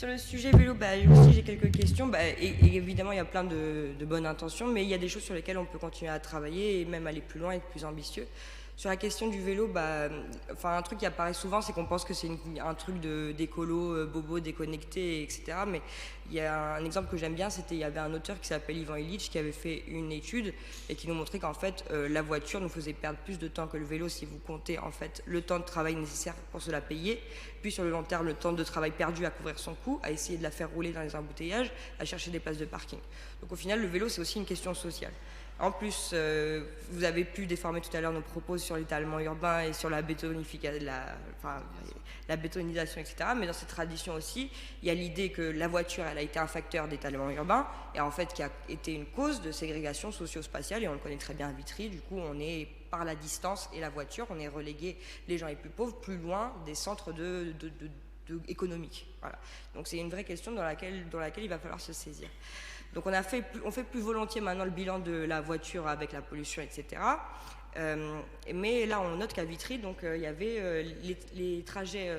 Sur le sujet vélo, aussi j'ai quelques questions. Et évidemment, il y a plein de bonnes intentions, mais il y a des choses sur lesquelles on peut continuer à travailler et même aller plus loin et être plus ambitieux. Sur la question du vélo, un truc qui apparaît souvent, c'est qu'on pense que c'est un truc d'écolo, bobo, déconnecté, etc. Mais il y a un exemple que j'aime bien, il y avait un auteur qui s'appelle Ivan Illich qui avait fait une étude et qui nous montrait qu'en fait, la voiture nous faisait perdre plus de temps que le vélo si vous comptez en fait le temps de travail nécessaire pour se la payer, puis sur le long terme, le temps de travail perdu à couvrir son coût, à essayer de la faire rouler dans les embouteillages, à chercher des places de parking. Donc au final, le vélo, c'est aussi une question sociale. En plus, vous avez pu déformer tout à l'heure nos propos sur l'étalement urbain et sur la bétonisation, etc. Mais dans cette tradition aussi, il y a l'idée que la voiture, elle a été un facteur d'étalement urbain et en fait qui a été une cause de ségrégation socio-spatiale, et on le connaît très bien à Vitry. Du coup, on est par la distance et la voiture, on est relégué, les gens les plus pauvres, plus loin des centres économiques. Voilà. Donc c'est une vraie question dans laquelle il va falloir se saisir. Donc on fait plus volontiers maintenant le bilan de la voiture avec la pollution, etc. Mais là, on note qu'à Vitry, il y avait les trajets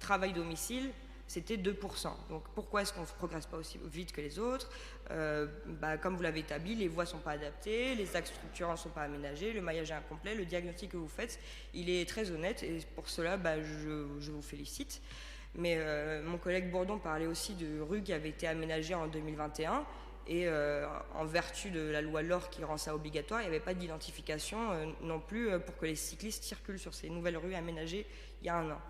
travail-domicile, c'était 2%. Donc pourquoi est-ce qu'on ne progresse pas aussi vite que les autres? Comme vous l'avez établi, les voies ne sont pas adaptées, les axes structurants ne sont pas aménagés, le maillage est incomplet, le diagnostic que vous faites, il est très honnête, et pour cela, je vous félicite. Mais mon collègue Bourdon parlait aussi de rues qui avaient été aménagées en 2021 et en vertu de la loi LOR qui rend ça obligatoire, il n'y avait pas d'identification non plus pour que les cyclistes circulent sur ces nouvelles rues aménagées il y a un an.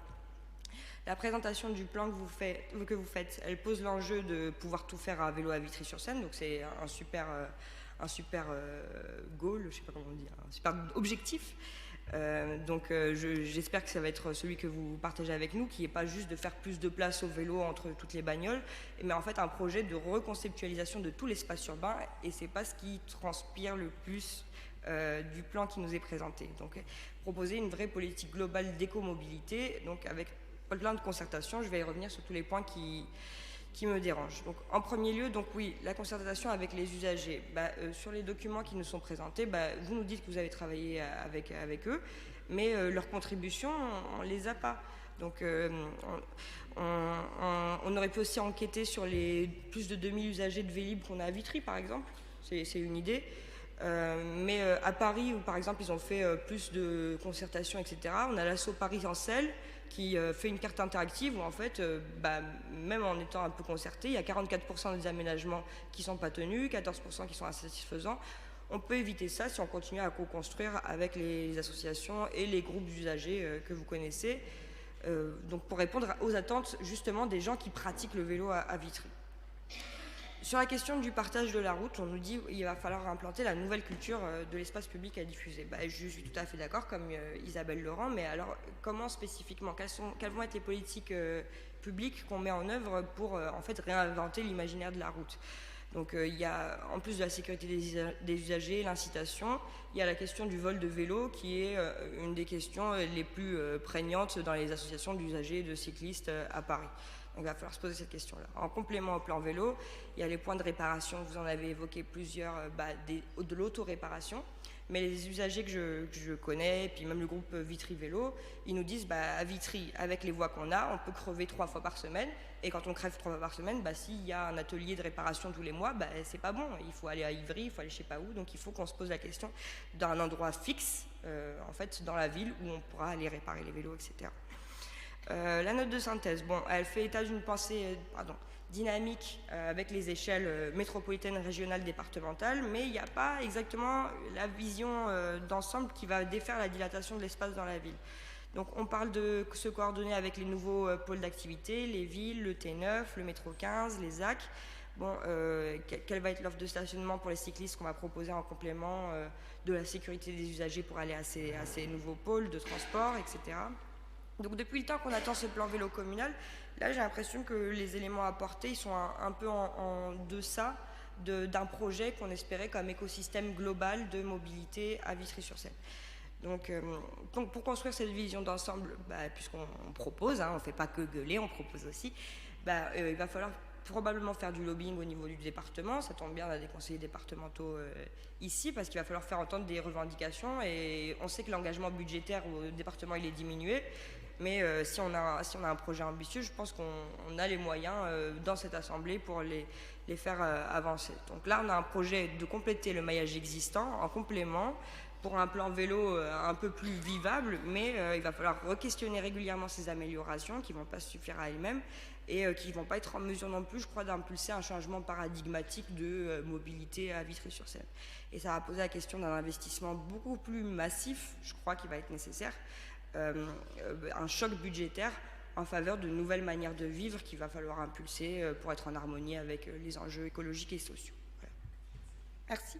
La présentation du plan que vous faites, elle pose l'enjeu de pouvoir tout faire à vélo à Vitry-sur-Seine, donc c'est un super goal, je ne sais pas comment on dit, un super objectif. J'espère que ça va être celui que vous partagez avec nous, qui n'est pas juste de faire plus de place au vélo entre toutes les bagnoles, mais en fait un projet de reconceptualisation de tout l'espace urbain, et c'est pas ce qui transpire le plus du plan qui nous est présenté. Donc proposer une vraie politique globale d'écomobilité, donc avec plein de concertations. Je vais y revenir sur tous les points qui me dérangent. Donc, en premier lieu, oui, la concertation avec les usagers. Sur les documents qui nous sont présentés, vous nous dites que vous avez travaillé avec eux, mais leurs contributions, on ne les a pas. Donc, on aurait pu aussi enquêter sur les plus de 2000 usagers de Vélib qu'on a à Vitry, par exemple. C'est une idée. Mais à Paris, où par exemple ils ont fait plus de concertation, etc., on a l'asso Paris en selle qui fait une carte interactive où en fait, même en étant un peu concerté, il y a 44% des aménagements qui ne sont pas tenus, 14% qui sont insatisfaisants. On peut éviter ça si on continue à co-construire avec les associations et les groupes d'usagers que vous connaissez, donc pour répondre aux attentes justement des gens qui pratiquent le vélo à Vitry. Sur la question du partage de la route, on nous dit qu'il va falloir implanter la nouvelle culture de l'espace public à diffuser. Je suis tout à fait d'accord, comme Isabelle Laurent, mais alors comment spécifiquement quelles vont être les politiques publiques qu'on met en œuvre pour en fait réinventer l'imaginaire de la route? Donc il y a, en plus de la sécurité des usagers, l'incitation, il y a la question du vol de vélo qui est une des questions les plus prégnantes dans les associations d'usagers et de cyclistes à Paris. Donc, il va falloir se poser cette question-là. En complément au plan vélo, il y a les points de réparation. Vous en avez évoqué plusieurs, de l'auto-réparation. Mais les usagers que je connais, et puis même le groupe Vitry Vélo, ils nous disent à Vitry, avec les voies qu'on a, on peut crever 3 fois par semaine. Et quand on crève 3 fois par semaine, s'il y a un atelier de réparation tous les mois, c'est pas bon. Il faut aller à Ivry, il faut aller je sais pas où. Donc il faut qu'on se pose la question d'un endroit fixe, en fait, dans la ville où on pourra aller réparer les vélos, etc. La note de synthèse, elle fait état d'une pensée dynamique avec les échelles métropolitaines, régionales, départementales, mais il n'y a pas exactement la vision d'ensemble qui va défaire la dilatation de l'espace dans la ville. Donc on parle de se coordonner avec les nouveaux pôles d'activité, les villes, le T9, le métro 15, les ZAC. Quelle va être l'offre de stationnement pour les cyclistes qu'on va proposer en complément de la sécurité des usagers pour aller à ces nouveaux pôles de transport, etc. Donc depuis le temps qu'on attend ce plan vélo communal, là j'ai l'impression que les éléments apportés ils sont un peu en deçà d'un projet qu'on espérait comme écosystème global de mobilité à Vitry-sur-Seine. Donc pour construire cette vision d'ensemble, puisqu'on propose, on ne fait pas que gueuler, on propose aussi, il va falloir probablement faire du lobbying au niveau du département. Ça tombe bien, on a des conseillers départementaux ici, parce qu'il va falloir faire entendre des revendications, et on sait que l'engagement budgétaire au département il est diminué. Mais si on a un projet ambitieux, je pense qu'on a les moyens dans cette assemblée pour les faire avancer. Donc là, on a un projet de compléter le maillage existant en complément pour un plan vélo un peu plus vivable, mais il va falloir re-questionner régulièrement ces améliorations qui ne vont pas suffire à elles-mêmes et qui ne vont pas être en mesure non plus, je crois, d'impulser un changement paradigmatique de mobilité à Vitry-sur-Seine. Et ça va poser la question d'un investissement beaucoup plus massif, je crois, qui va être nécessaire, un choc budgétaire en faveur de nouvelles manières de vivre qu'il va falloir impulser pour être en harmonie avec les enjeux écologiques et sociaux. Voilà. Merci.